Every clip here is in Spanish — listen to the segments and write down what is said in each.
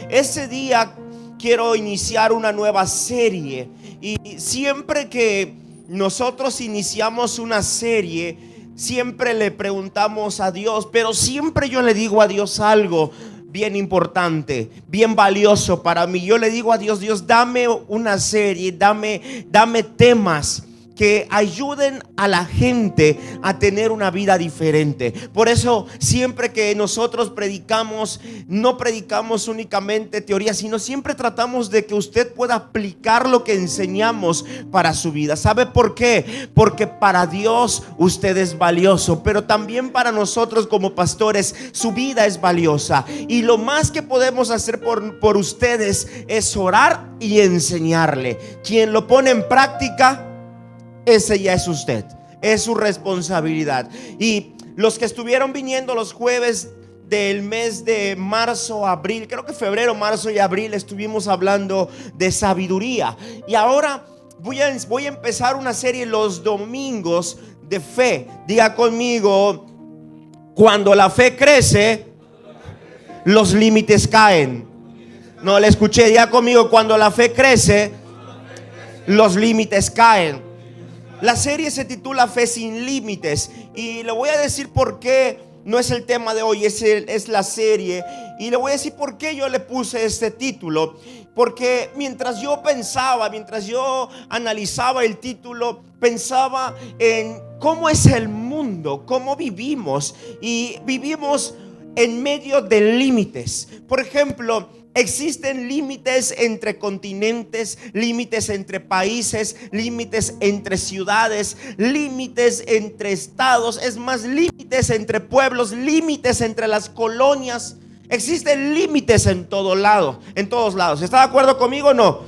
Ese día quiero iniciar una nueva serie, y siempre que nosotros iniciamos una serie, siempre le preguntamos a Dios, pero siempre yo le digo a Dios algo bien importante, bien valioso para mí. Yo le digo a Dios: Dios, dame una serie, dame temas que ayuden a la gente a tener una vida diferente. Por eso siempre que nosotros predicamos, no predicamos únicamente teoría, sino siempre tratamos de que usted pueda aplicar lo que enseñamos para su vida. ¿Sabe por qué? Porque para Dios usted es valioso, pero también para nosotros como pastores su vida es valiosa. Y lo más que podemos hacer por ustedes es orar y enseñarle. Quien lo pone en práctica, ese ya es usted, es su responsabilidad. Y los que estuvieron viniendo los jueves del mes de marzo, abril, creo que febrero, marzo y abril, estuvimos hablando de sabiduría. Y ahora voy a empezar una serie los domingos de fe. Diga conmigo: cuando la fe crece, los límites caen. No le escuché. Diga conmigo: cuando la fe crece, los límites caen. La serie se titula Fe sin Límites, y le voy a decir por qué no es el tema de hoy, es la serie. Y le voy a decir por qué yo le puse este título. Porque mientras yo analizaba el título, pensaba en cómo es el mundo, cómo vivimos. Y vivimos en medio de límites. Por ejemplo, existen límites entre continentes, límites entre países, límites entre ciudades, límites entre estados, es más, límites entre pueblos, límites entre las colonias. Existen límites en todos lados. ¿Está de acuerdo conmigo o no?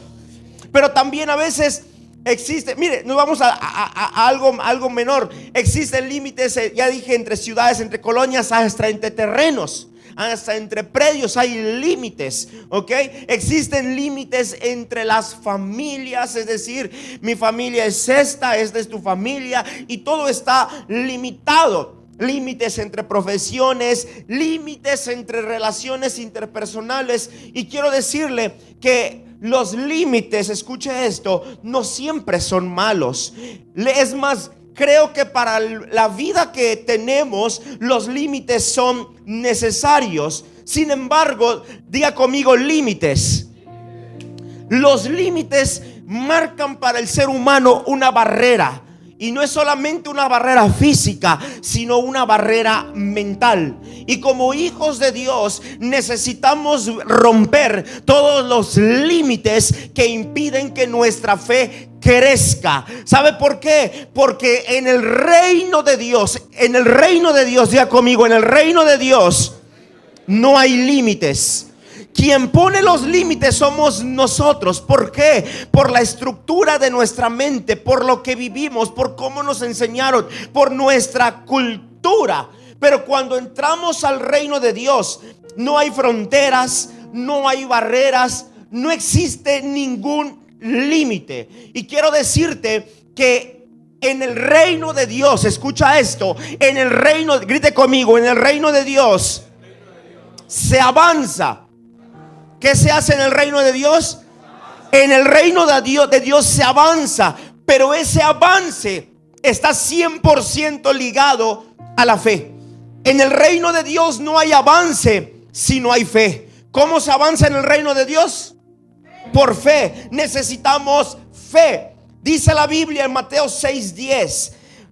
Pero también a veces existe, mire, nos vamos a algo menor. Existen límites, ya dije, entre ciudades, entre colonias, hasta entre terrenos, hasta entre predios hay límites, ¿ok? Existen límites entre las familias, es decir, mi familia es esta es tu familia, y todo está limitado. Límites entre profesiones, límites entre relaciones interpersonales. Y quiero decirle que los límites, escuche esto, no siempre son malos. Es más, creo que para la vida que tenemos, los límites son necesarios. Sin embargo, diga conmigo: límites. Los límites marcan para el ser humano una barrera. Y no es solamente una barrera física, sino una barrera mental. Y como hijos de Dios necesitamos romper todos los límites que impiden que nuestra fe crezca. ¿Sabe por qué? Porque en el reino de Dios, diga conmigo, en el reino de Dios no hay límites. Quien pone los límites somos nosotros. ¿Por qué? Por la estructura de nuestra mente, por lo que vivimos, por cómo nos enseñaron, por nuestra cultura. Pero cuando entramos al reino de Dios, no hay fronteras, no hay barreras, no existe ningún límite. Y quiero decirte que en el reino de Dios, escucha esto, en el reino, grite conmigo, en el reino de Dios se avanza. ¿Qué se hace en el reino de Dios? En el reino de Dios se avanza, pero ese avance está 100% ligado a la fe. En el reino de Dios no hay avance si no hay fe. ¿Cómo se avanza en el reino de Dios? Por fe. Necesitamos fe. Dice la Biblia en Mateo 6:10: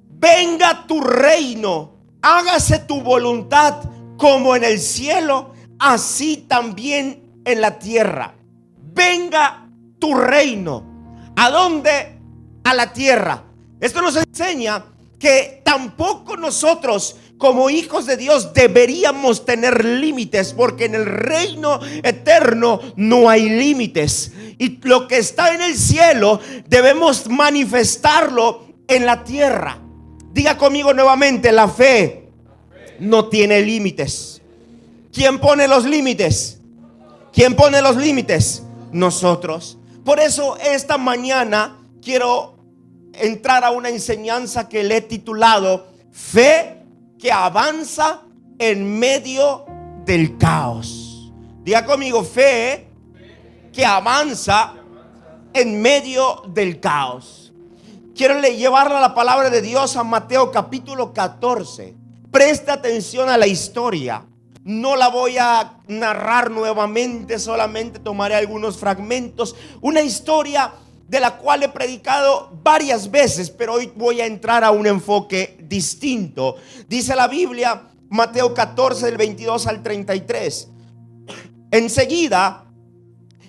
venga tu reino, hágase tu voluntad como en el cielo, así también en la tierra. Venga tu reino. ¿A dónde? A la tierra. Esto nos enseña que tampoco nosotros como hijos de Dios deberíamos tener límites, porque en el reino eterno no hay límites. Y lo que está en el cielo debemos manifestarlo en la tierra. Diga conmigo nuevamente: la fe no tiene límites. ¿Quién pone los límites? ¿Quién pone los límites? Nosotros. Por eso esta mañana quiero entrar a una enseñanza que le he titulado Fe que avanza en medio del caos. Diga conmigo, fe que avanza en medio del caos. Quiero llevarle la palabra de Dios a Mateo capítulo 14. Presta atención a la historia. No la voy a narrar nuevamente, solamente tomaré algunos fragmentos. Una historia de la cual he predicado varias veces, pero hoy voy a entrar a un enfoque distinto. Dice la Biblia, Mateo 14, del 22 al 33. Enseguida,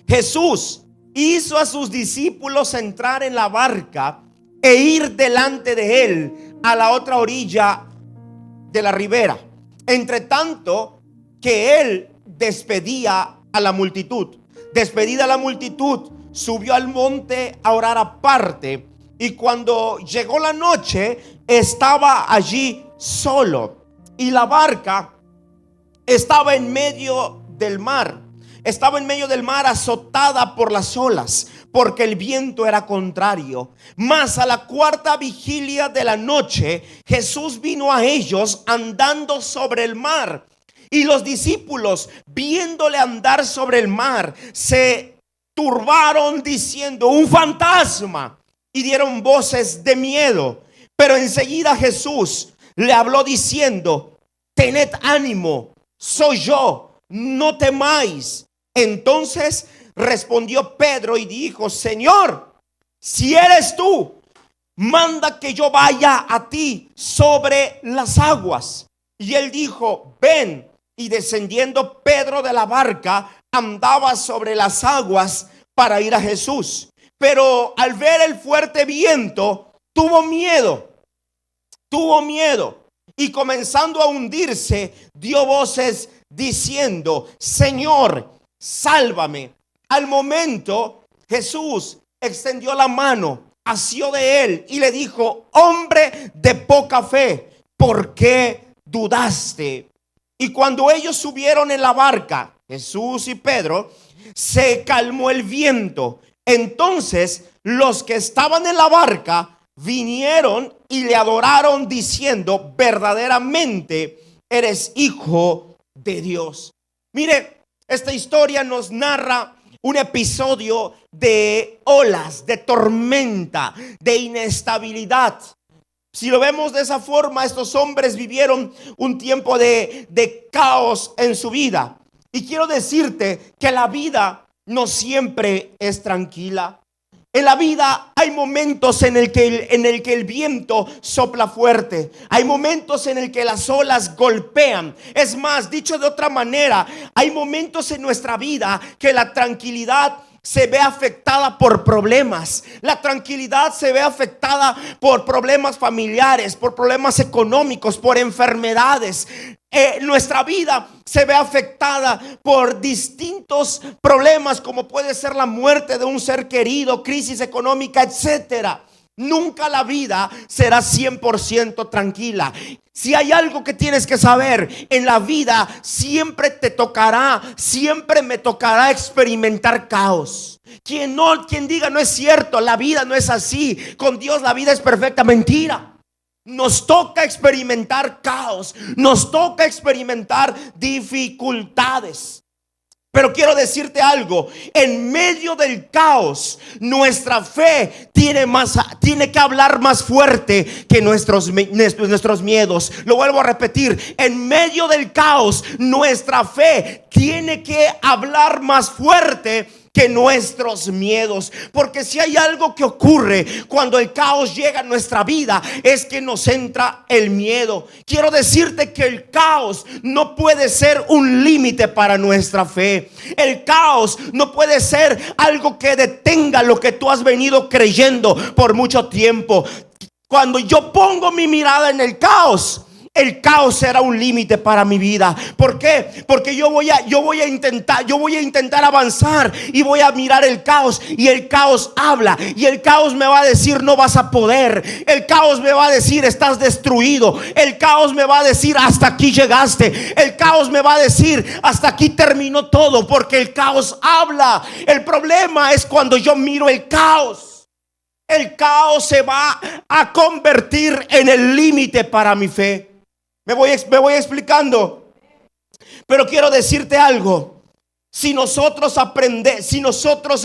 Jesús hizo a sus discípulos entrar en la barca e ir delante de él a la otra orilla de la ribera, entre tanto que él despedía a la multitud. Despedida la multitud, subió al monte a orar aparte, y cuando llegó la noche estaba allí solo, y la barca estaba en medio del mar. Estaba en medio del mar, azotada por las olas, porque el viento era contrario. Mas a la cuarta vigilia de la noche, Jesús vino a ellos andando sobre el mar. Y los discípulos, viéndole andar sobre el mar, se turbaron diciendo: un fantasma, y dieron voces de miedo. Pero enseguida Jesús le habló diciendo: tened ánimo, soy yo, no temáis. Entonces respondió Pedro y dijo: Señor, si eres tú, manda que yo vaya a ti sobre las aguas. Y él dijo: ven. Y descendiendo Pedro de la barca, andaba sobre las aguas para ir a Jesús. Pero al ver el fuerte viento, tuvo miedo. Y comenzando a hundirse, dio voces diciendo: Señor, sálvame. Al momento, Jesús extendió la mano, asió de él y le dijo: hombre de poca fe, ¿por qué dudaste? Y cuando ellos subieron en la barca, Jesús y Pedro, se calmó el viento. Entonces los que estaban en la barca vinieron y le adoraron diciendo: verdaderamente eres hijo de Dios. Mire, esta historia nos narra un episodio de olas, de tormenta, de inestabilidad. Si lo vemos de esa forma, estos hombres vivieron un tiempo de caos en su vida. Y quiero decirte que la vida no siempre es tranquila. En la vida hay momentos en el que el viento sopla fuerte. Hay momentos en el que las olas golpean. Es más, dicho de otra manera, hay momentos en nuestra vida que la tranquilidad se ve afectada por problemas. La tranquilidad se ve afectada por problemas familiares, por problemas económicos, por enfermedades. Nuestra vida se ve afectada por distintos problemas, como puede ser la muerte de un ser querido, crisis económica, etcétera. Nunca la vida será 100% tranquila. Si hay algo que tienes que saber, en la vida siempre me tocará experimentar caos. Quien diga no es cierto, la vida no es así, con Dios la vida es perfecta, mentira. Nos toca experimentar caos, nos toca experimentar dificultades. Pero quiero decirte algo: en medio del caos, nuestra fe tiene que hablar más fuerte que nuestros miedos. Lo vuelvo a repetir: en medio del caos, nuestra fe tiene que hablar más fuerte que nuestros miedos. Porque si hay algo que ocurre cuando el caos llega a nuestra vida, es que nos entra el miedo. Quiero decirte que el caos no puede ser un límite para nuestra fe. El caos no puede ser algo que detenga lo que tú has venido creyendo por mucho tiempo. Cuando yo pongo mi mirada en el caos será un límite para mi vida. ¿Por qué? Porque yo voy a intentar avanzar y voy a mirar el caos, y el caos habla, y el caos me va a decir: no vas a poder. El caos me va a decir: estás destruido. El caos me va a decir: hasta aquí llegaste. El caos me va a decir: hasta aquí terminó todo, porque el caos habla. El problema es cuando yo miro el caos. El caos se va a convertir en el límite para mi fe. Me voy explicando. Pero quiero decirte algo: Si nosotros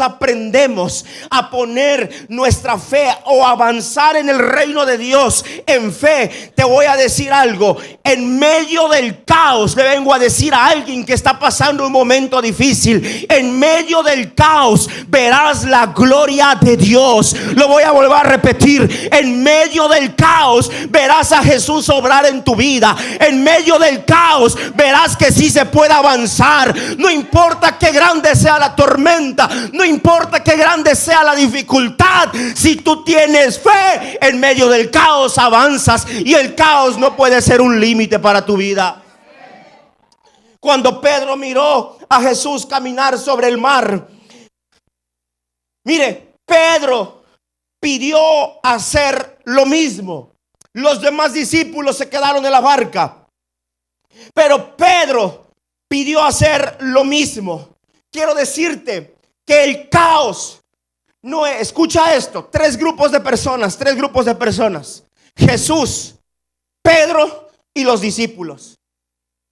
aprendemos a poner nuestra fe o avanzar en el reino de Dios en fe, te voy a decir algo. En medio del caos, le vengo a decir a alguien que está pasando un momento difícil, en medio del caos verás la gloria de Dios. Lo voy a volver a repetir. En medio del caos verás a Jesús obrar en tu vida. En medio del caos verás que sí se puede avanzar. No importa qué grande sea la tormenta, no importa qué grande sea la dificultad, si tú tienes fe, en medio del caos avanzas, y el caos no puede ser un límite para tu vida. Cuando Pedro miró a Jesús caminar sobre el mar, mire, Pedro pidió hacer lo mismo. Los demás discípulos se quedaron en la barca, pero Pedro pidió hacer lo mismo. Quiero decirte que el caos no es, escucha esto, tres grupos de personas. Jesús, Pedro y los discípulos.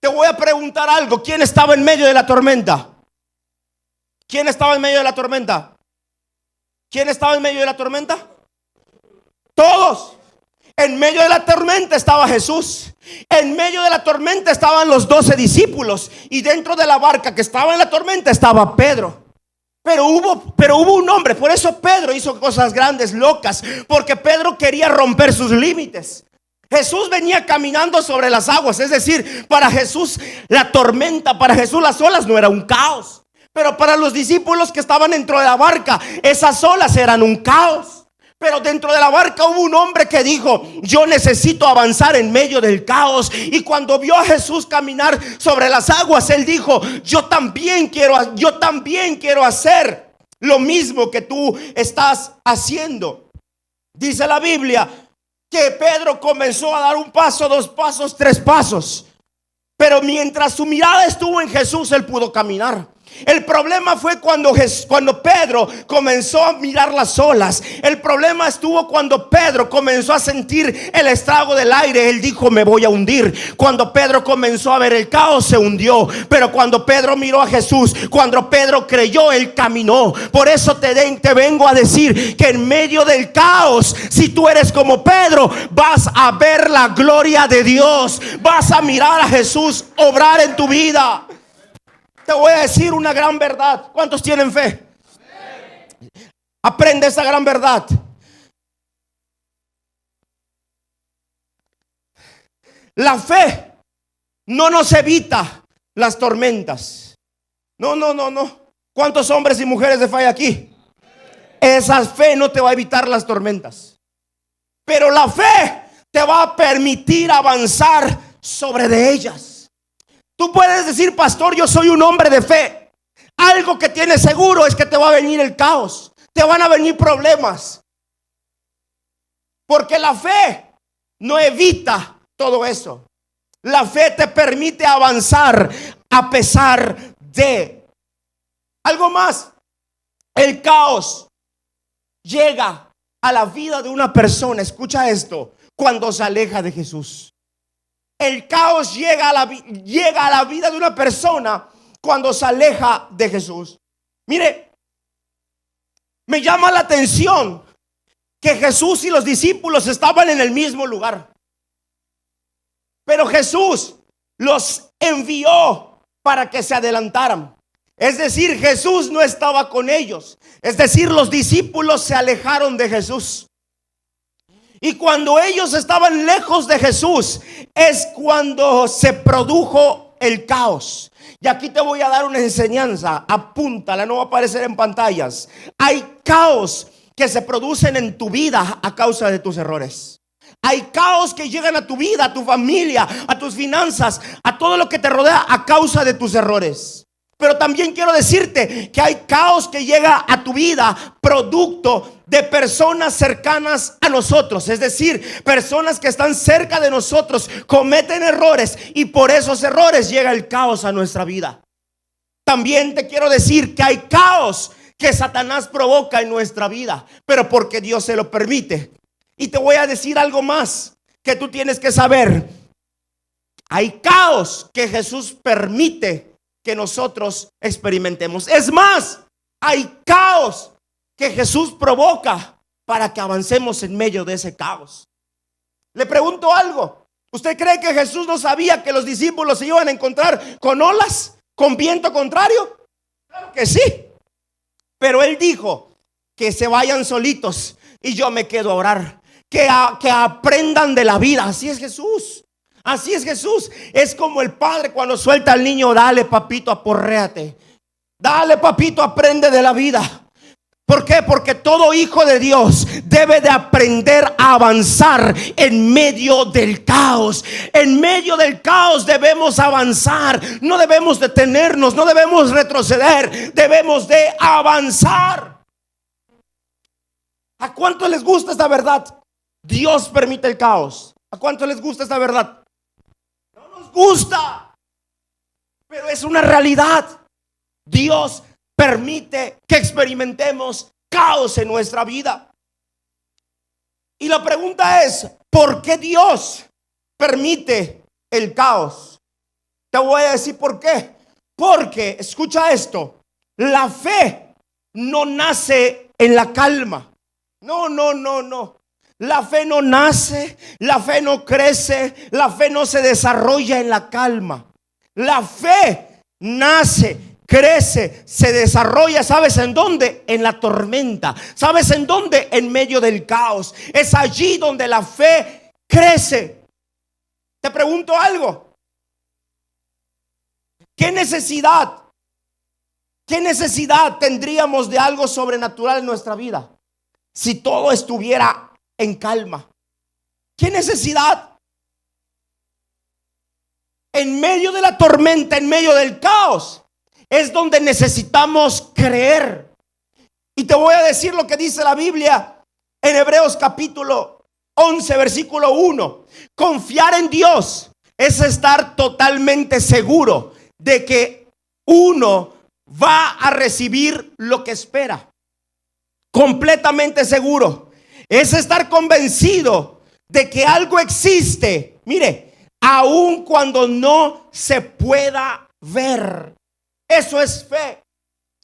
Te voy a preguntar algo. ¿Quién estaba en medio de la tormenta? ¿Quién estaba en medio de la tormenta? ¿Quién estaba en medio de la tormenta? Todos. En medio de la tormenta estaba Jesús. En medio de la tormenta estaban los 12 discípulos. Y dentro de la barca que estaba en la tormenta estaba Pedro. Pero hubo un hombre. Por eso Pedro hizo cosas grandes, locas. Porque Pedro quería romper sus límites. Jesús venía caminando sobre las aguas. Es decir, para Jesús la tormenta, para Jesús las olas no era un caos. Pero para los discípulos que estaban dentro de la barca, esas olas eran un caos. Pero dentro de la barca hubo un hombre que dijo: yo necesito avanzar en medio del caos. Y cuando vio a Jesús caminar sobre las aguas, él dijo: yo también quiero hacer lo mismo que tú estás haciendo. Dice la Biblia que Pedro comenzó a dar un paso, 2 pasos, 3 pasos. Pero mientras su mirada estuvo en Jesús, él pudo caminar. El problema fue cuando Pedro comenzó a mirar las olas. El problema estuvo cuando Pedro comenzó a sentir el estrago del aire. Él dijo: me voy a hundir. Cuando Pedro comenzó a ver el caos, se hundió. Pero cuando Pedro miró a Jesús, cuando Pedro creyó, él caminó. Por eso te vengo a decir que en medio del caos, si tú eres como Pedro, vas a ver la gloria de Dios. Vas a mirar a Jesús obrar en tu vida. Te voy a decir una gran verdad. ¿Cuántos tienen fe? Aprende esa gran verdad. La fe no nos evita las tormentas. No. ¿Cuántos hombres y mujeres de fe hay aquí? Esa fe no te va a evitar las tormentas, pero la fe te va a permitir avanzar sobre de ellas. Tú puedes decir: pastor, yo soy un hombre de fe. Algo que tienes seguro es que te va a venir el caos, te van a venir problemas, porque la fe no evita todo eso. La fe te permite avanzar a pesar de algo más. El caos llega a la vida de una persona, escucha esto, cuando se aleja de Jesús. El caos llega a la vida de una persona cuando se aleja de Jesús. Mire, me llama la atención que Jesús y los discípulos estaban en el mismo lugar, pero Jesús los envió para que se adelantaran. Es decir, Jesús no estaba con ellos. Es decir, los discípulos se alejaron de Jesús. Y cuando ellos estaban lejos de Jesús, es cuando se produjo el caos. Y aquí te voy a dar una enseñanza. Apúntala, no va a aparecer en pantallas. Hay caos que se producen en tu vida a causa de tus errores. Hay caos que llegan a tu vida, a tu familia, a tus finanzas, a todo lo que te rodea a causa de tus errores. Pero también quiero decirte que hay caos que llega a tu vida producto de personas cercanas a nosotros. Es decir, personas que están cerca de nosotros cometen errores y por esos errores llega el caos a nuestra vida. También te quiero decir que hay caos que Satanás provoca en nuestra vida, pero porque Dios se lo permite. Y te voy a decir algo más que tú tienes que saber. Hay caos que Jesús permite que nosotros experimentemos. Es más, hay caos que Jesús provoca para que avancemos en medio de ese caos. Le pregunto algo. ¿Usted cree que Jesús no sabía que los discípulos se iban a encontrar con olas, con viento contrario? Claro que sí. Pero Él dijo que se vayan solitos y yo me quedo a orar. Que aprendan de la vida. Así es Jesús. Así es Jesús. Es como el padre cuando suelta al niño: dale, papito, aporréate. Dale, papito, aprende de la vida. ¿Por qué? Porque todo hijo de Dios debe de aprender a avanzar en medio del caos. En medio del caos debemos avanzar. No debemos detenernos, no debemos retroceder. Debemos de avanzar. ¿A cuánto les gusta esta verdad? Dios permite el caos. ¿A cuánto les gusta esta verdad? No nos gusta, pero es una realidad. Dios permite que experimentemos caos en nuestra vida. Y la pregunta es: ¿por qué Dios permite el caos? Te voy a decir por qué. Porque, escucha esto, la fe no nace en la calma. No. La fe no nace, la fe no crece, la fe no se desarrolla en la calma. La fe nace, crece, se desarrolla. ¿Sabes en dónde? En la tormenta. ¿Sabes en dónde? En medio del caos. Es allí donde la fe crece. Te pregunto algo. ¿Qué necesidad tendríamos de algo sobrenatural en nuestra vida si todo estuviera en calma? ¿Qué necesidad? En medio de la tormenta, en medio del caos, es donde necesitamos creer. Y te voy a decir lo que dice la Biblia en Hebreos capítulo 11, versículo 1. Confiar en Dios es estar totalmente seguro de que uno va a recibir lo que espera. Completamente seguro. Es estar convencido de que algo existe. Mire, aun cuando no se pueda ver. Eso es fe.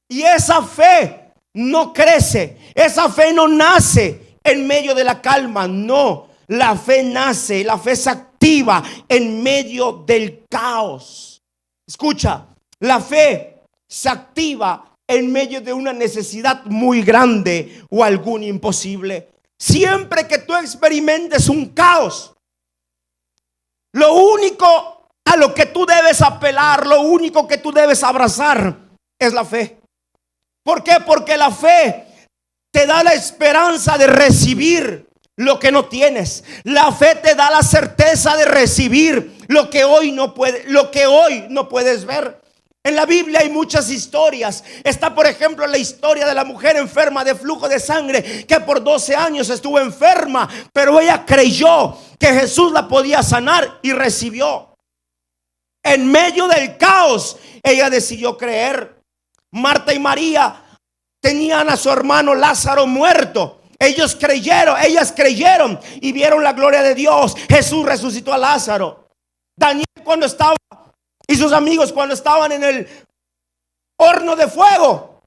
Y esa fe no crece. Esa fe no nace en medio de la calma. No, la fe nace, la fe se activa en medio del caos. Escucha, la fe se activa en medio de una necesidad muy grande o algún imposible. Siempre que tú experimentes un caos, lo único a lo que tú debes apelar, lo único que tú debes abrazar es la fe. ¿Por qué? Porque la fe te da la esperanza de recibir lo que no tienes. La fe te da la certeza de recibir lo que hoy no puedes ver. En la Biblia hay muchas historias. Está, por ejemplo, la historia de la mujer enferma de flujo de sangre, que por 12 años estuvo enferma, pero ella creyó que Jesús la podía sanar y recibió. En medio del caos, ella decidió creer. Marta y María tenían a su hermano Lázaro muerto. Ellas creyeron y vieron la gloria de Dios. Jesús resucitó a Lázaro. Daniel, cuando estaba, y sus amigos, cuando estaban en el horno de fuego,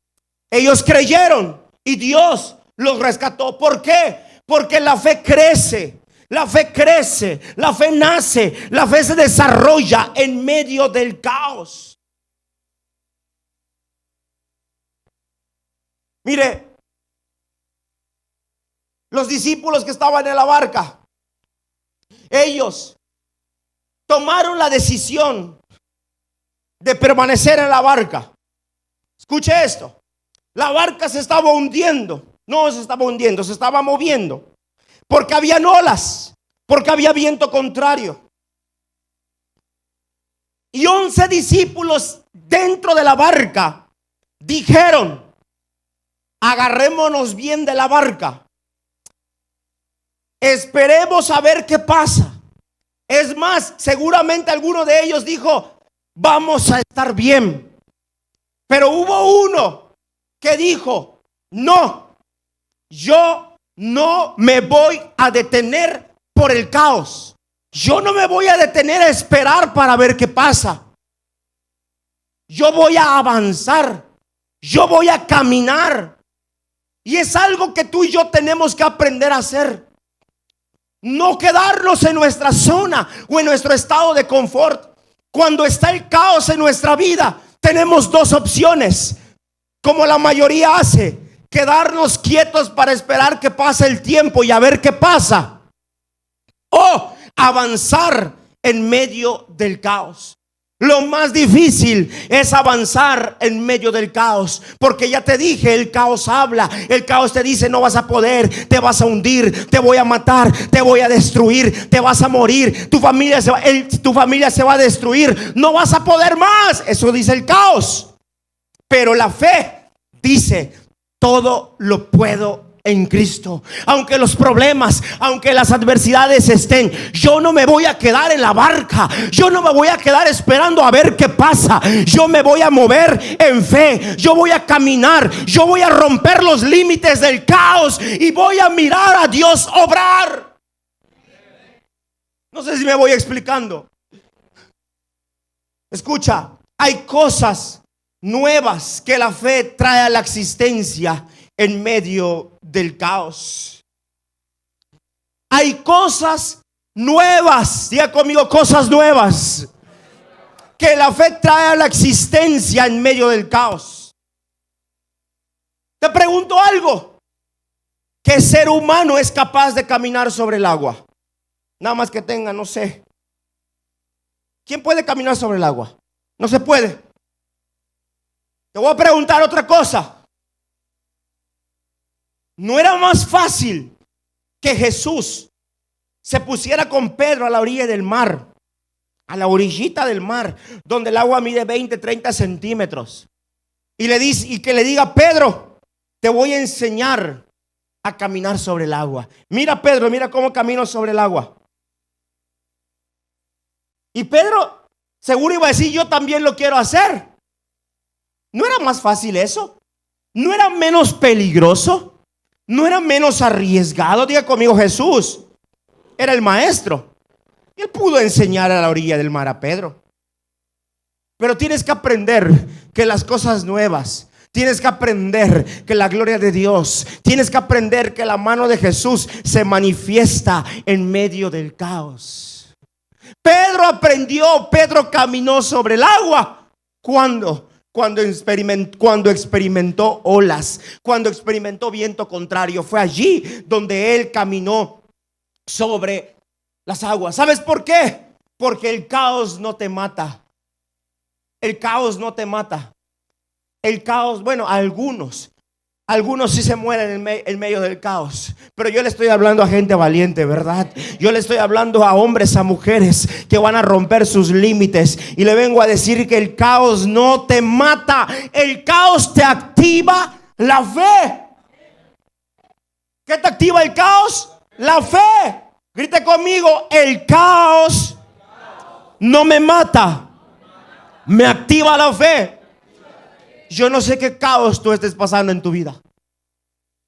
ellos creyeron y Dios los rescató. ¿Por qué? Porque la fe crece. La fe crece, la fe nace, la fe se desarrolla en medio del caos. Mire, los discípulos que estaban en la barca, ellos tomaron la decisión de permanecer en la barca. Escuche esto. La barca se estaba hundiendo. No se estaba hundiendo, se estaba moviendo. Porque habían olas, porque había viento contrario. Y 11 discípulos dentro de la barca dijeron: agarrémonos bien de la barca. Esperemos a ver qué pasa. Es más, seguramente alguno de ellos dijo: vamos a estar bien. Pero hubo uno que dijo: no, yo no me voy a detener por el caos. Yo no me voy a detener a esperar para ver qué pasa. yo voy a avanzar, yo voy a caminar. Y es algo que tú y yo tenemos que aprender a hacer. No quedarnos en nuestra zona o en nuestro estado de confort. Cuando está el caos en nuestra vida, tenemos dos opciones, como la mayoría hace: quedarnos quietos para esperar que pase el tiempo y a ver qué pasa, o avanzar en medio del caos. Lo más difícil es avanzar en medio del caos, porque ya te dije, el caos habla, el caos te dice: no vas a poder, te vas a hundir, te voy a matar, te voy a destruir, te vas a morir, tu familia se va a destruir, no vas a poder más. Eso dice el caos. Pero la fe dice: todo lo puedo en Cristo. Aunque los problemas, aunque las adversidades estén, yo no me voy a quedar en la barca, yo no me voy a quedar esperando a ver qué pasa. Yo me voy a mover en fe, yo voy a caminar, yo voy a romper los límites del caos y voy a mirar a Dios obrar. No sé si me voy explicando. Escucha, hay cosas nuevas que la fe trae a la existencia en medio del caos. Hay cosas nuevas, diga conmigo, cosas nuevas que la fe trae a la existencia en medio del caos. Te pregunto algo: ¿qué ser humano es capaz de caminar sobre el agua? Nada más que tenga, no sé. ¿Quién puede caminar sobre el agua? No se puede. Te voy a preguntar otra cosa. ¿No era más fácil que Jesús se pusiera con Pedro a la orilla del mar, a la orillita del mar, donde el agua mide 20, 30 centímetros, y le dice, y que le diga: Pedro, te voy a enseñar a caminar sobre el agua? Mira, Pedro, mira cómo camino sobre el agua. Y Pedro seguro iba a decir: yo también lo quiero hacer. ¿No era más fácil eso? ¿No era menos peligroso? ¿No era menos arriesgado? Diga conmigo, Jesús era el maestro y él pudo enseñar a la orilla del mar a Pedro. Pero tienes que aprender que las cosas nuevas, tienes que aprender que la gloria de Dios, tienes que aprender que la mano de Jesús se manifiesta en medio del caos. Pedro aprendió, Pedro caminó sobre el agua. ¿Cuándo? Cuando experimentó olas, cuando experimentó viento contrario. Fue allí donde él caminó sobre las aguas. ¿Sabes por qué? Porque el caos no te mata. El caos no te mata. El caos, bueno, algunos sí se mueren en medio del caos. Pero yo le estoy hablando a gente valiente, ¿verdad? Yo le estoy hablando a hombres, a mujeres que van a romper sus límites. Y le vengo a decir que el caos no te mata. El caos te activa la fe. ¿Qué te activa el caos? La fe. Grite conmigo: el caos no me mata, me activa la fe. Yo no sé qué caos tú estés pasando en tu vida.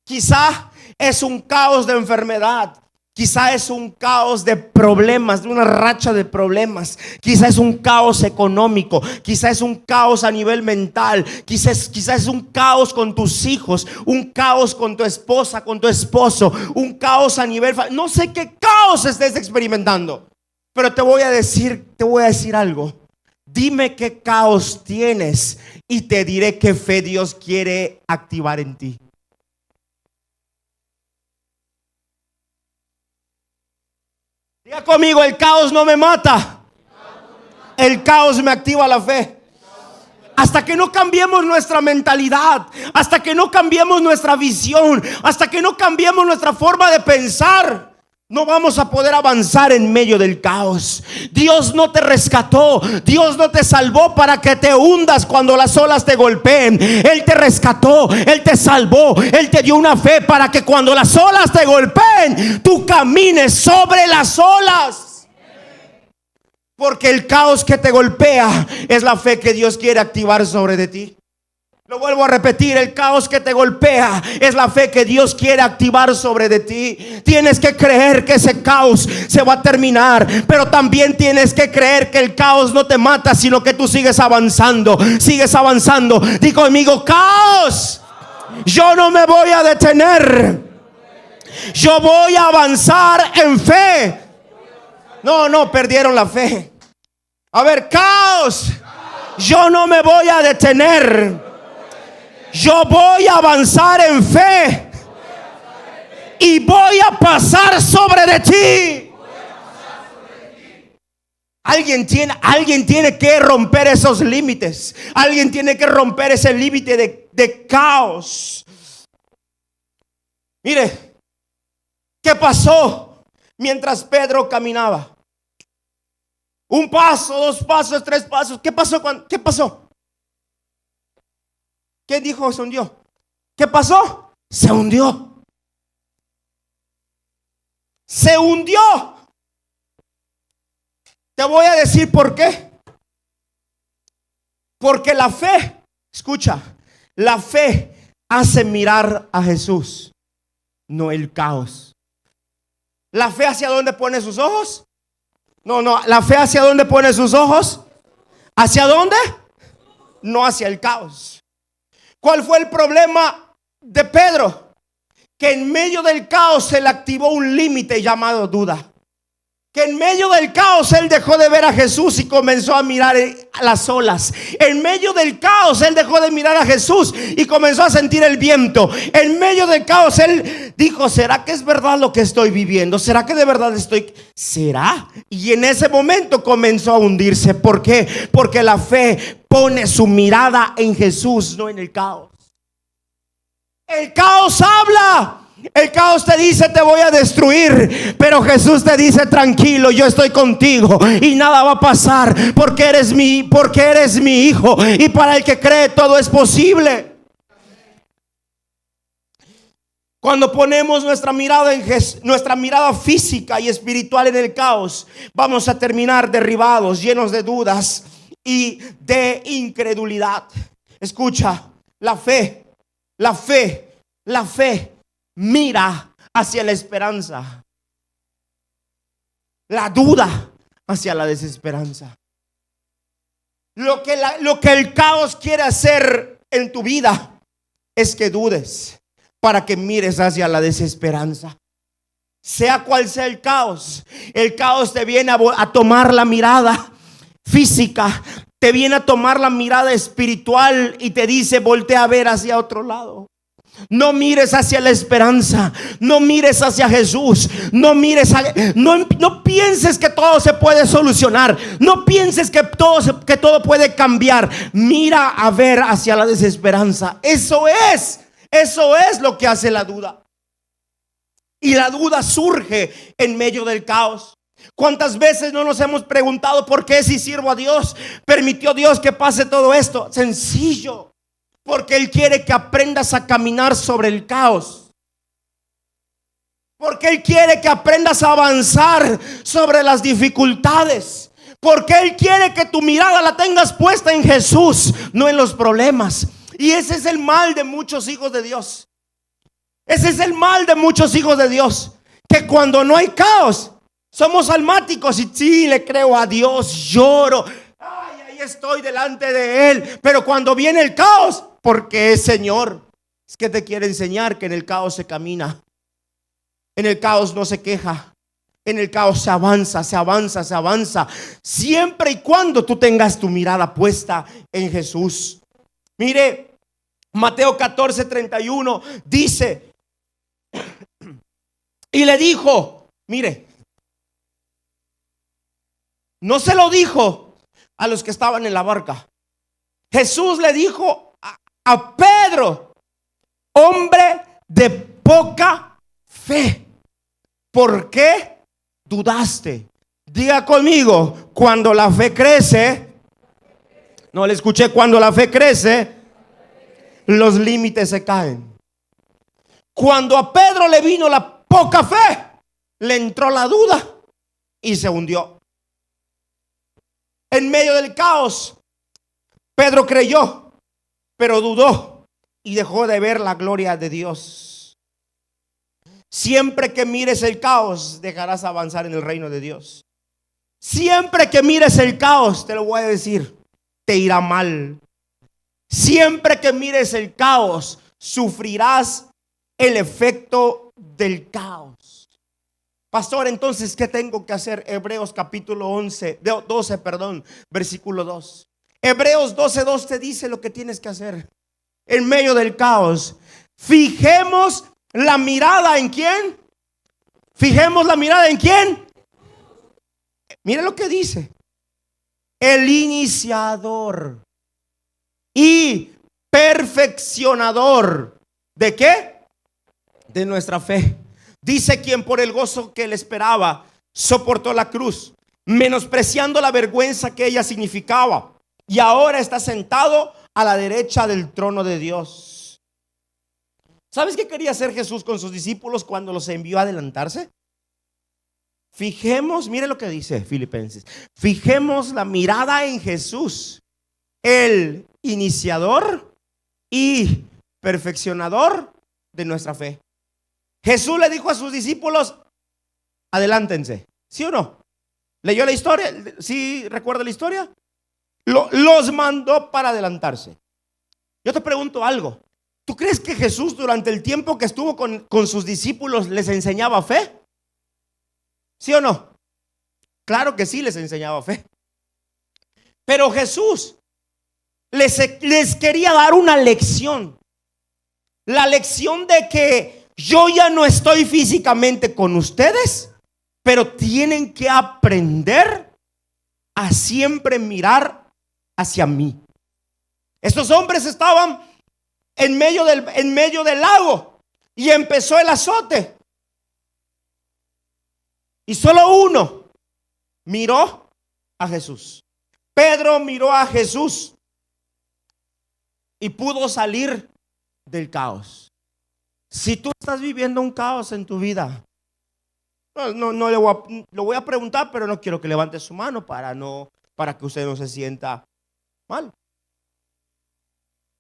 Quizá es un caos de enfermedad. Quizá es un caos de problemas, de una racha de problemas. Quizá es un caos económico. Quizá es un caos a nivel mental. Quizá es un caos con tus hijos. Un caos con tu esposa, con tu esposo. Un caos a nivel... No sé qué caos estés experimentando. Pero te voy a decir algo. Dime qué caos tienes y te diré qué fe Dios quiere activar en ti. Diga conmigo: el caos no me mata, el caos me activa la fe. Hasta que no cambiemos nuestra mentalidad, hasta que no cambiemos nuestra visión, hasta que no cambiemos nuestra forma de pensar, no vamos a poder avanzar en medio del caos. Dios no te rescató, Dios no te salvó para que te hundas cuando las olas te golpeen. Él te rescató, Él te salvó, Él te dio una fe para que cuando las olas te golpeen, tú camines sobre las olas. Porque el caos que te golpea es la fe que Dios quiere activar sobre de ti. Lo vuelvo a repetir, el caos que te golpea es la fe que Dios quiere activar sobre de ti. Tienes que creer que ese caos se va a terminar, pero también tienes que creer que el caos no te mata, sino que tú sigues avanzando, sigues avanzando. Di conmigo, caos, yo no me voy a detener, yo voy a avanzar en fe. No, perdieron la fe. A ver, caos, yo no me voy a detener, yo voy a avanzar en fe y voy a pasar sobre de ti. Alguien tiene que romper esos límites. Alguien tiene que romper ese límite de caos. Mire, ¿qué pasó mientras Pedro caminaba? Un paso, dos pasos, tres pasos. ¿Qué pasó? ¿Qué pasó? ¿Qué dijo? Se hundió. ¿Qué pasó? Se hundió. Se hundió. Te voy a decir por qué. Porque la fe, escucha, la fe hace mirar a Jesús, no el caos. ¿La fe hacia dónde pone sus ojos? No, la fe hacia dónde pone sus ojos. ¿Hacia dónde? No hacia el caos. ¿Cuál fue el problema de Pedro? Que en medio del caos se le activó un límite llamado duda. Que en medio del caos él dejó de ver a Jesús y comenzó a mirar a las olas. En medio del caos él dejó de mirar a Jesús y comenzó a sentir el viento. En medio del caos él dijo, ¿será que es verdad lo que estoy viviendo? ¿Será que de verdad será? Y en ese momento comenzó a hundirse. ¿Por qué? Porque la fe pone su mirada en Jesús, no en el caos. El caos habla. El caos te dice te voy a destruir, pero Jesús te dice tranquilo, yo estoy contigo y nada va a pasar, porque eres mi hijo, y para el que cree todo es posible. Cuando ponemos nuestra mirada en Jesús, nuestra mirada física y espiritual en el caos, vamos a terminar derribados, llenos de dudas y de incredulidad. Escucha, la fe mira hacia la esperanza. La duda hacia la desesperanza. Lo que el caos quiere hacer en tu vida es que dudes para que mires hacia la desesperanza. Sea cual sea el caos te viene a tomar la mirada física, te viene a tomar la mirada espiritual y te dice voltea a ver hacia otro lado. No mires hacia la esperanza, no mires hacia Jesús, no pienses que todo se puede solucionar, no pienses que todo puede cambiar. Mira a ver hacia la desesperanza. Eso es lo que hace la duda. Y la duda surge en medio del caos. ¿Cuántas veces no nos hemos preguntado por qué, si sirvo a Dios, permitió Dios que pase todo esto? Sencillo. Porque Él quiere que aprendas a caminar sobre el caos. Porque Él quiere que aprendas a avanzar sobre las dificultades. Porque Él quiere que tu mirada la tengas puesta en Jesús, no en los problemas. Y ese es el mal de muchos hijos de Dios. Ese es el mal de muchos hijos de Dios. Que cuando no hay caos, somos almáticos y sí, le creo a Dios, lloro. Ahí estoy delante de Él. Pero cuando viene el caos, porque es Señor, es que te quiere enseñar que en el caos se camina. En el caos no se queja. En el caos se avanza. Siempre y cuando tú tengas tu mirada puesta en Jesús. Mire, Mateo 14:31 dice, y le dijo, mire, no se lo dijo a los que estaban en la barca. Jesús le dijo a Pedro, hombre de poca fe, ¿por qué dudaste? Diga conmigo, cuando la fe crece, no le escuché, cuando la fe crece, los límites se caen. Cuando a Pedro le vino la poca fe, le entró la duda y se hundió. En medio del caos, Pedro creyó. pero dudó y dejó de ver la gloria de Dios. Siempre que mires el caos, dejarás avanzar en el reino de Dios. Siempre que mires el caos, te lo voy a decir, te irá mal. Siempre que mires el caos, sufrirás el efecto del caos. Pastor, entonces, ¿qué tengo que hacer? Hebreos capítulo 12, versículo 2. Hebreos 12:2 te dice lo que tienes que hacer en medio del caos. Fijemos la mirada en quién. Fijemos la mirada en quién. Mira lo que dice. El iniciador y perfeccionador ¿de qué? De nuestra fe. Dice: quien por el gozo que le esperaba soportó la cruz, menospreciando la vergüenza que ella significaba, y ahora está sentado a la derecha del trono de Dios. ¿Sabes qué quería hacer Jesús con sus discípulos cuando los envió a adelantarse? Fijemos, mire lo que dice Filipenses. Fijemos la mirada en Jesús, el iniciador y perfeccionador de nuestra fe. Jesús le dijo a sus discípulos: adelántense. ¿Sí o no? ¿Leyó la historia? ¿Sí recuerda la historia? Los mandó para adelantarse. Yo te pregunto algo. ¿Tú crees que Jesús durante el tiempo que estuvo con sus discípulos les enseñaba fe? ¿Sí o no? Claro que sí les enseñaba fe. Pero Jesús les quería dar una lección. La lección de que yo ya no estoy físicamente con ustedes, pero tienen que aprender a siempre mirar hacia mí. Estos hombres estaban en medio del lago y empezó el azote. Y solo uno miró a Jesús. Pedro miró a Jesús y pudo salir del caos. Si tú estás viviendo un caos en tu vida, no lo voy a preguntar, pero no quiero que levante su mano para que usted no se sienta mal.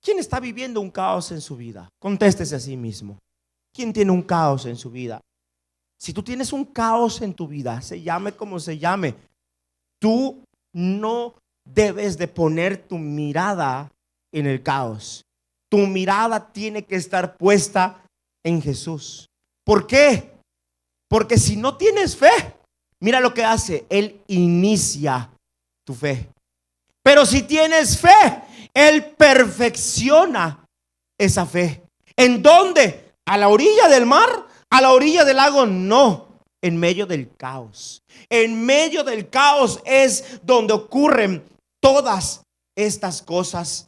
¿Quién está viviendo un caos en su vida? Contéstese a sí mismo. ¿Quién tiene un caos en su vida? Si tú tienes un caos en tu vida, se llame como se llame, tú no debes de poner tu mirada en el caos. Tu mirada tiene que estar puesta en Jesús. ¿Por qué? Porque si no tienes fe, mira lo que hace. Él inicia tu fe. Pero si tienes fe, Él perfecciona esa fe. ¿En dónde? ¿A la orilla del mar? ¿A la orilla del lago? No, en medio del caos. En medio del caos es donde ocurren todas estas cosas.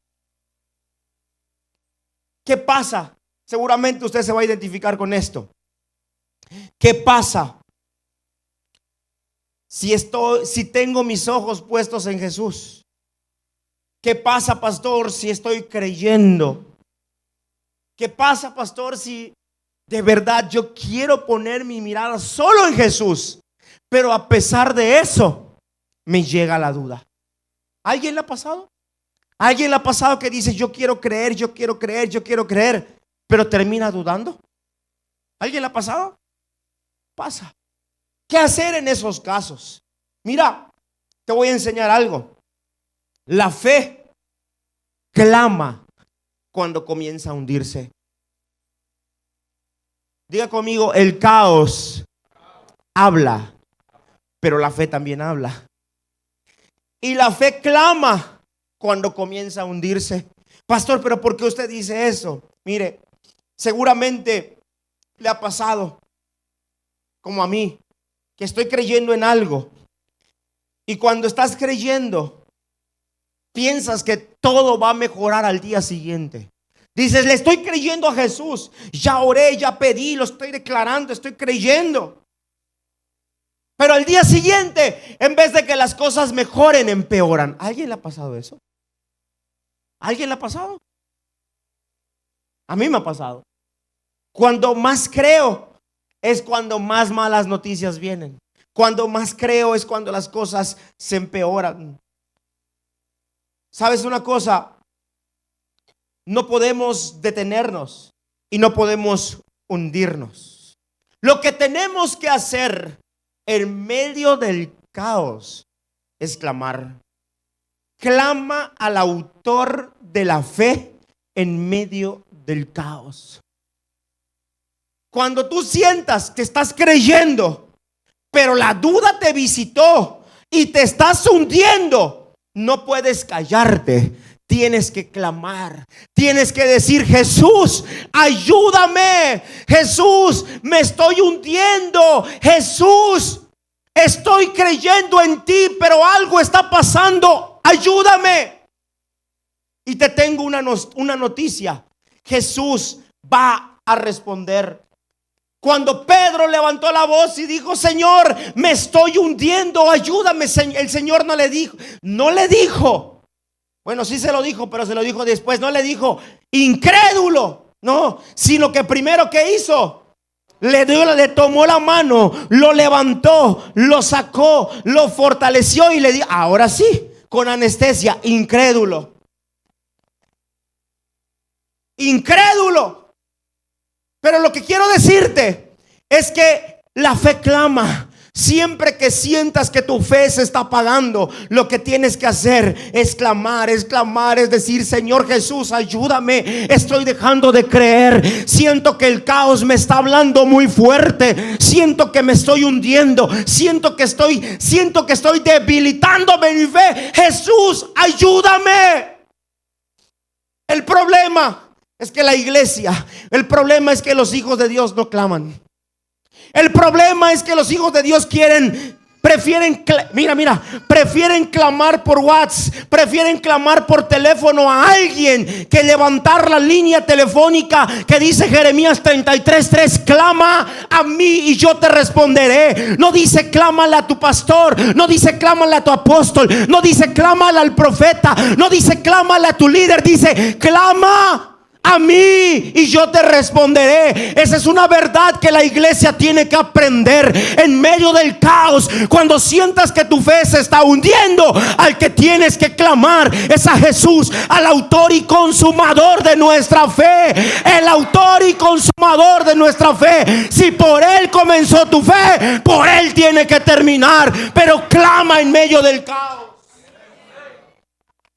¿Qué pasa? Seguramente usted se va a identificar con esto. ¿Qué pasa si tengo mis ojos puestos en Jesús? ¿Qué pasa, pastor, si estoy creyendo? ¿Qué pasa, pastor, si de verdad yo quiero poner mi mirada solo en Jesús, pero a pesar de eso me llega la duda? ¿Alguien le ha pasado? ¿Alguien le ha pasado que dice: yo quiero creer, yo quiero creer, yo quiero creer, pero termina dudando? ¿Alguien le ha pasado? Pasa. ¿Qué hacer en esos casos? Mira, te voy a enseñar algo. La fe clama cuando comienza a hundirse. Diga conmigo: el caos habla, pero la fe también habla. Y la fe clama cuando comienza a hundirse. Pastor, pero ¿por qué usted dice eso? Mire, seguramente le ha pasado como a mí, que estoy creyendo en algo, y cuando estás creyendo piensas que todo va a mejorar al día siguiente. Dices: le estoy creyendo a Jesús, ya oré, ya pedí, lo estoy declarando, estoy creyendo. Pero al día siguiente, en vez de que las cosas mejoren, empeoran. ¿A alguien le ha pasado eso? ¿A alguien le ha pasado? A mí me ha pasado. Cuando más creo es cuando más malas noticias vienen. Cuando más creo es cuando las cosas se empeoran. ¿Sabes una cosa? no podemos detenernos y no podemos hundirnos. Lo que tenemos que hacer en medio del caos es clamar. Clama al autor de la fe en medio del caos. Cuando tú sientas que estás creyendo, pero la duda te visitó y te estás hundiendo, no puedes callarte. Tienes que clamar, tienes que decir: Jesús, ayúdame. Jesús, me estoy hundiendo. Jesús, estoy creyendo en ti, pero algo está pasando. Ayúdame. Y te tengo una noticia: Jesús va a responder. Cuando Pedro levantó la voz y dijo: Señor, me estoy hundiendo, ayúdame, el Señor no le dijo, bueno, sí se lo dijo, pero se lo dijo después. No le dijo incrédulo, no, sino que primero que hizo, le tomó la mano, lo levantó, lo sacó, lo fortaleció y le dijo: ahora sí, con anestesia, incrédulo. Pero lo que quiero decirte es que la fe clama. Siempre que sientas que tu fe se está apagando, lo que tienes que hacer es clamar, es decir: Señor Jesús, ayúdame, estoy dejando de creer, siento que el caos me está hablando muy fuerte, siento que me estoy hundiendo, siento que estoy debilitándome en mi fe. Jesús, ayúdame. El problema es que la iglesia, el problema es que los hijos de Dios no claman. El problema es que los hijos de Dios prefieren clamar por WhatsApp, prefieren clamar por teléfono a alguien que levantar la línea telefónica que dice Jeremías 33:3: clama a mí y yo te responderé. No dice clámale a tu pastor, no dice clámale a tu apóstol, no dice clámale al profeta, no dice clámale a tu líder, dice clama a mí y yo te responderé. Esa es una verdad que la iglesia tiene que aprender en medio del caos. Cuando sientas que tu fe se está hundiendo, al que tienes que clamar es a Jesús, al autor y consumador de nuestra fe. El autor y consumador de nuestra fe. Si por él comenzó tu fe, por él tiene que terminar. Pero clama en medio del caos.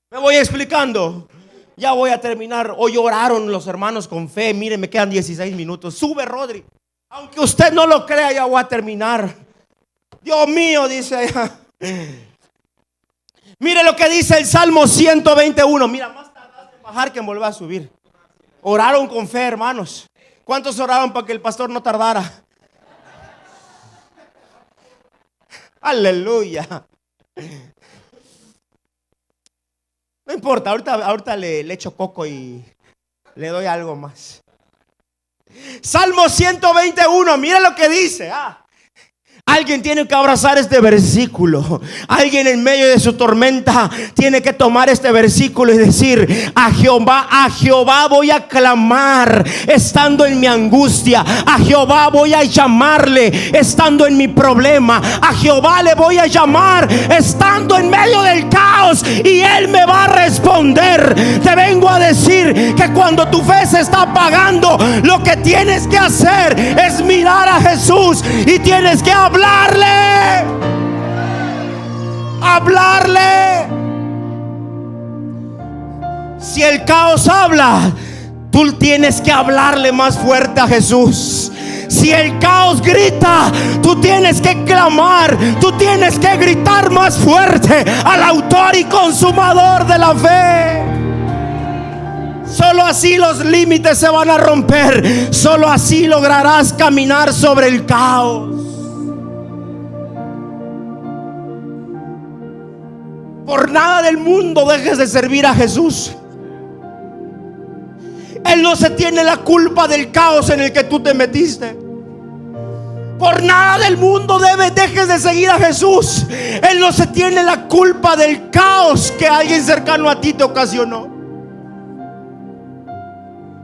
¿Me voy explicando? Ya voy a terminar. Hoy oraron los hermanos con fe. Miren, me quedan 16 minutos. Sube, Rodri. Aunque usted no lo crea, ya voy a terminar. Dios mío, dice ella. Mire lo que dice el Salmo 121. Mira, más tardaste en bajar que en volver a subir. Oraron con fe, hermanos. ¿Cuántos oraban para que el pastor no tardara? Aleluya. No importa, ahorita le echo coco y le doy algo más. Salmo 121, mira lo que dice. Alguien tiene que abrazar este versículo. Alguien en medio de su tormenta tiene que tomar este versículo y decir: a Jehová voy a clamar estando en mi angustia. A Jehová voy a llamarle estando en mi problema. A Jehová le voy a llamar estando en medio del caos y él me va a responder. Te vengo a decir que cuando tu fe se está apagando, lo que tienes que hacer es mirar a Jesús y tienes que hablarle. Si el caos habla, tú tienes que hablarle más fuerte a Jesús. Si el caos grita, tú tienes que clamar, tú tienes que gritar más fuerte al autor y consumador de la fe. Solo así los límites se van a romper. Solo así lograrás caminar sobre el caos. Por nada del mundo dejes de servir a Jesús. Él no se tiene la culpa del caos en el que tú te metiste. Por nada del mundo dejes de seguir a Jesús. Él no se tiene la culpa del caos que alguien cercano a ti te ocasionó.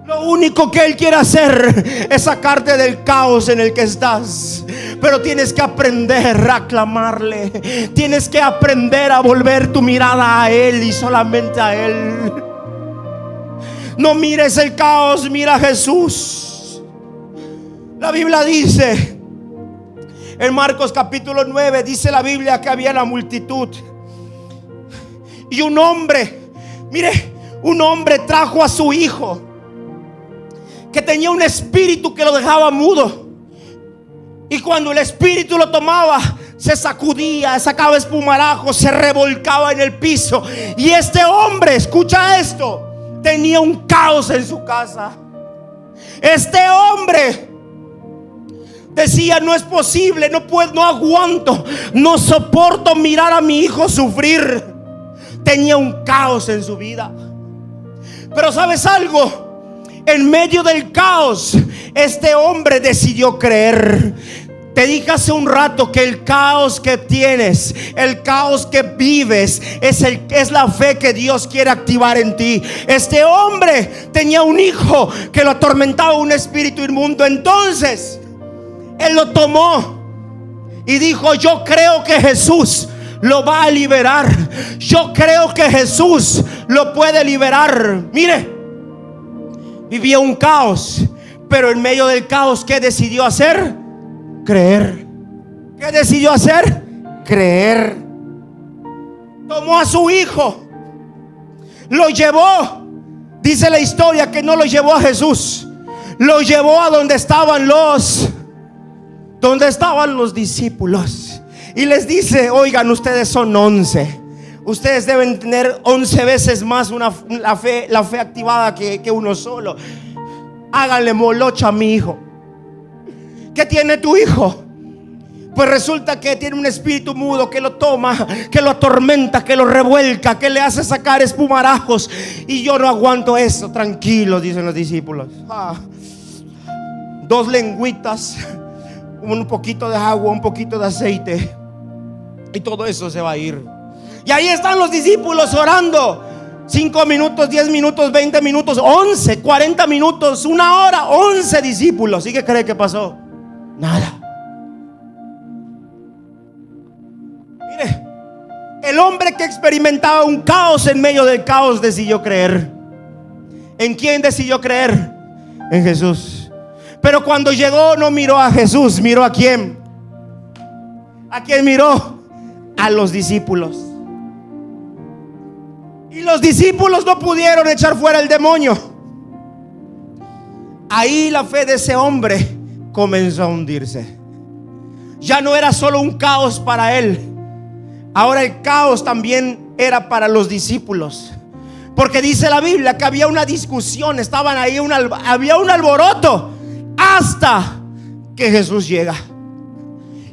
Lo único que Él quiere hacer es sacarte del caos en el que estás. Pero tienes que aprender a clamarle. Tienes que aprender a volver tu mirada a Él y solamente a Él. No mires el caos, mira a Jesús. La Biblia dice en Marcos capítulo 9, dice la Biblia que había la multitud y un hombre, mire, un hombre trajo a su hijo que tenía un espíritu que lo dejaba mudo. Y cuando el espíritu lo tomaba, se sacudía, sacaba espumarajos, se revolcaba en el piso. Y este hombre, escucha esto, tenía un caos en su casa. Este hombre decía: no es posible, no puedo, no aguanto, no soporto mirar a mi hijo sufrir. Tenía un caos en su vida. Pero ¿sabes algo? En medio del caos, este hombre decidió creer. Te dije hace un rato que el caos que tienes, el caos que vives, es la fe que Dios quiere activar en ti. Este hombre tenía un hijo que lo atormentaba un espíritu inmundo. Entonces él lo tomó y dijo: yo creo que Jesús lo va a liberar. Yo creo que Jesús lo puede liberar. Mire, vivía un caos, pero en medio del caos, ¿qué decidió hacer? Creer. ¿Qué decidió hacer? Creer. Tomó a su hijo, lo llevó. Dice la historia que no lo llevó a Jesús, lo llevó a donde estaban los discípulos. Y les dice: oigan, ustedes son 11. Ustedes deben tener 11 veces más la fe activada que uno solo. Háganle molocha a mi hijo. ¿Qué tiene tu hijo? Pues resulta que tiene un espíritu mudo que lo toma, que lo atormenta, que lo revuelca, que le hace sacar espumarajos. Y yo no aguanto eso. Tranquilo, dicen los discípulos. 2 lengüitas, un poquito de agua, un poquito de aceite, y todo eso se va a ir. Y ahí están los discípulos orando. 5 minutos, 10 minutos, 20 minutos, 11, 40 minutos, 1 hora, 11 discípulos. ¿Y qué cree que pasó? Nada. Mire, el hombre que experimentaba un caos en medio del caos decidió creer. ¿En quién decidió creer? En Jesús. Pero cuando llegó no miró a Jesús, miró a quién. ¿A quién miró? A los discípulos. Y los discípulos no pudieron echar fuera el demonio. Ahí la fe de ese hombre comenzó a hundirse. Ya no era solo un caos para él, ahora el caos también era para los discípulos. Porque dice la Biblia que había una discusión, estaban ahí, había un alboroto hasta que Jesús llega.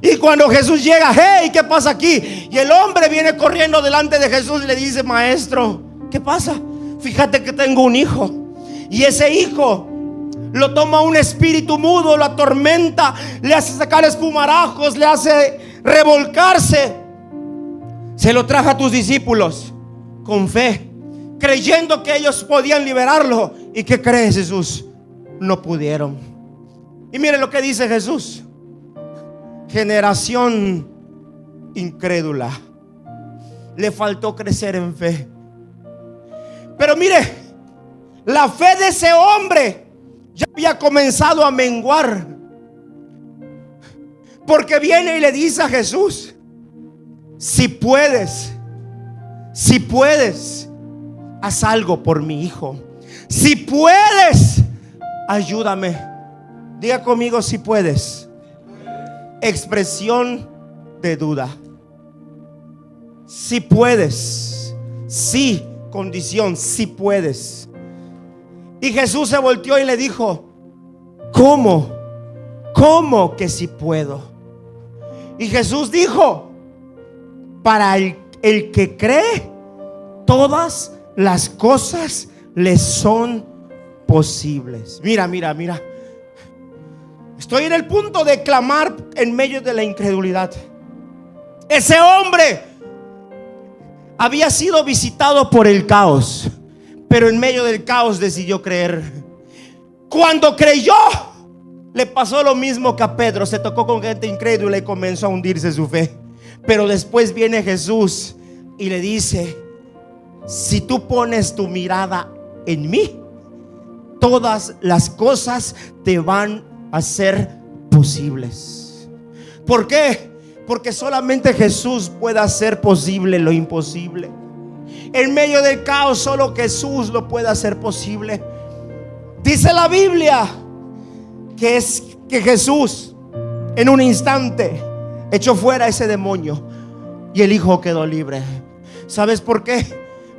Y cuando Jesús llega, hey, ¿qué pasa aquí? Y el hombre viene corriendo delante de Jesús y le dice: maestro, ¿qué pasa? Fíjate que tengo un hijo, y ese hijo lo toma un espíritu mudo, lo atormenta, le hace sacar espumarajos, le hace revolcarse. Se lo trajo a tus discípulos con fe, creyendo que ellos podían liberarlo. ¿Y qué crees, Jesús? No pudieron. Y mire lo que dice Jesús: generación incrédula. Le faltó crecer en fe. Pero mire, la fe de ese hombre ya había comenzado a menguar, porque viene y le dice a Jesús: si puedes, haz algo por mi hijo. Si puedes, ayúdame. Diga conmigo: si puedes. Expresión de duda. Si puedes. Sí, condición, si puedes. Y Jesús se volteó y le dijo: ¿cómo? ¿Cómo que si puedo? Y Jesús dijo: para el que cree, todas las cosas le son posibles. Mira. Estoy en el punto de clamar en medio de la incredulidad. Ese hombre había sido visitado por el caos, pero en medio del caos decidió creer. Cuando creyó, le pasó lo mismo que a Pedro. Se tocó con gente incrédula y comenzó a hundirse su fe. Pero después viene Jesús y le dice: si tú pones tu mirada en mí, todas las cosas te van a ser posibles. ¿Por qué? Porque solamente Jesús puede hacer posible lo imposible. En medio del caos solo Jesús lo puede hacer posible. Dice la Biblia que Jesús en un instante echó fuera ese demonio y el hijo quedó libre. ¿Sabes por qué?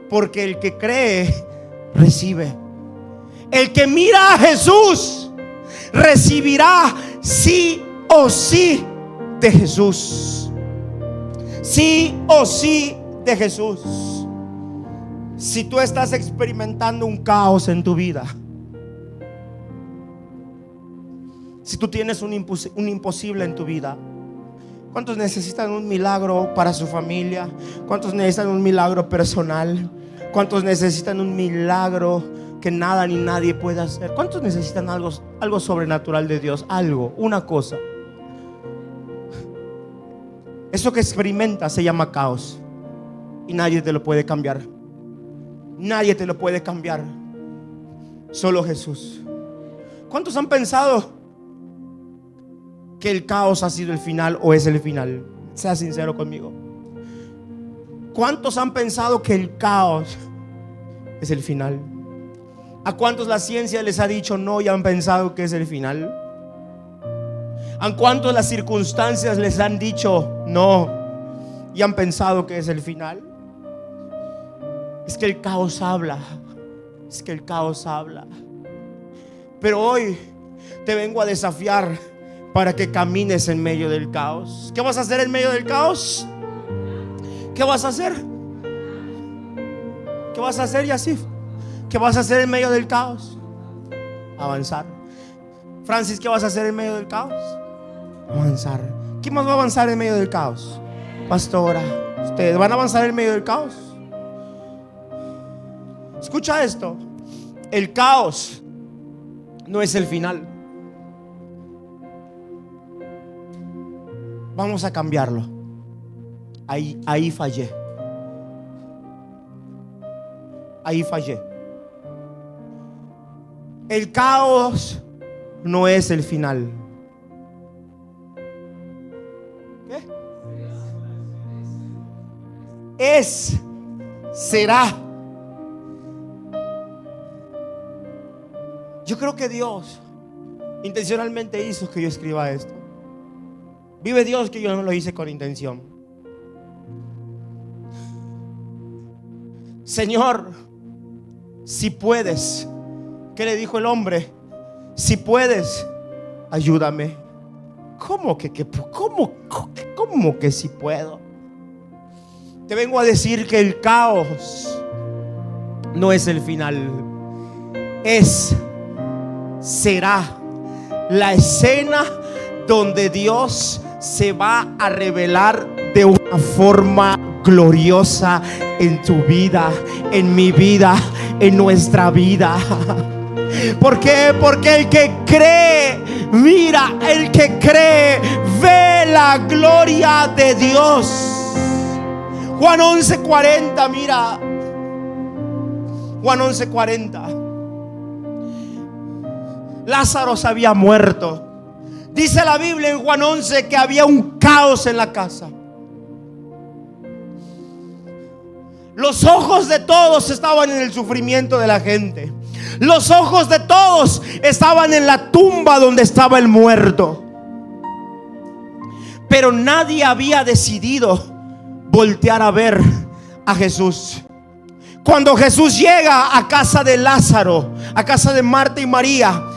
Porque el que cree recibe. El que mira a Jesús recibirá sí o sí de Jesús. Sí o sí de Jesús. Si tú estás experimentando un caos en tu vida, si tú tienes un imposible en tu vida, ¿cuántos necesitan un milagro para su familia? ¿Cuántos necesitan un milagro personal? ¿Cuántos necesitan un milagro que nada ni nadie puede hacer? ¿Cuántos necesitan algo sobrenatural de Dios? Algo, una cosa. Eso que experimentas se llama caos y nadie te lo puede cambiar. Nadie te lo puede cambiar, solo Jesús. ¿Cuántos han pensado que el caos ha sido el final o es el final? Sea sincero conmigo. ¿Cuántos han pensado que el caos es el final? ¿A cuántos la ciencia les ha dicho no y han pensado que es el final? ¿A cuántos las circunstancias les han dicho no y han pensado que es el final? Es que el caos habla. Es que el caos habla. Pero hoy te vengo a desafiar para que camines en medio del caos. ¿Qué vas a hacer en medio del caos? ¿Qué vas a hacer? ¿Qué vas a hacer, Yasif? ¿Qué vas a hacer en medio del caos? Avanzar. Francis, ¿qué vas a hacer en medio del caos? Avanzar. ¿Quién más va a avanzar en medio del caos? Pastora, ¿ustedes van a avanzar en medio del caos? Escucha esto. El caos no es el final. Vamos a cambiarlo. Ahí fallé. Ahí fallé. El caos no es el final. ¿Qué? Será. Yo creo que Dios intencionalmente hizo que yo escriba esto. Vive Dios que yo no lo hice con intención. Señor, si puedes. ¿Qué le dijo el hombre? Si puedes, ayúdame. ¿Cómo que si puedo? Te vengo a decir que el caos no es el final. Será la escena donde Dios se va a revelar de una forma gloriosa en tu vida, en mi vida, en nuestra vida. ¿Por qué? Porque el que cree, mira, el que cree ve la gloria de Dios. Juan 11:40, mira. Juan 11:40. Lázaro se había muerto. Dice la Biblia en Juan 11 que había un caos en la casa. Los ojos de todos estaban en el sufrimiento de la gente. Los ojos de todos estaban en la tumba donde estaba el muerto. Pero nadie había decidido voltear a ver a Jesús. Cuando Jesús llega a casa de Lázaro, a casa de Marta y María,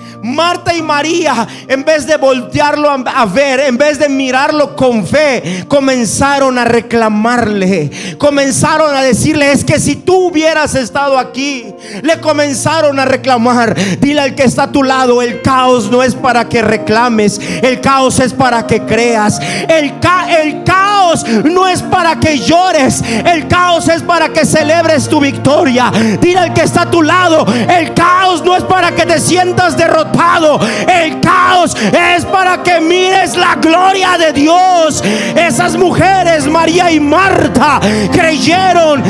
en vez de voltearlo a ver, en vez de mirarlo con fe, comenzaron a reclamarle, comenzaron a decirle: es que si tú hubieras estado aquí. Le comenzaron a reclamar. Dile al que está a tu lado: el caos no es para que reclames, el caos es para que creas. El caos caos no es para que llores, el caos es para que celebres tu victoria. Dile al que está a tu lado: el caos no es para que te sientas derrotado, el caos es para que mires la gloria de Dios. Esas mujeres, María y Marta, creyeron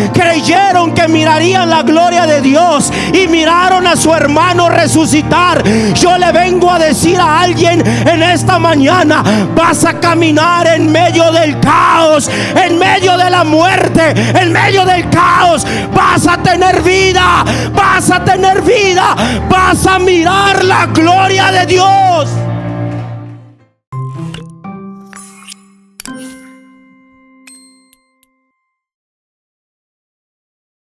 que mirarían la gloria de Dios y miraron a su hermano resucitar. Yo le vengo a decir a alguien en esta mañana: vas a caminar en medio del caos, en medio de la muerte, en medio del caos. Vas a tener vida, vas a tener vida, vas a mirar la gloria de Dios.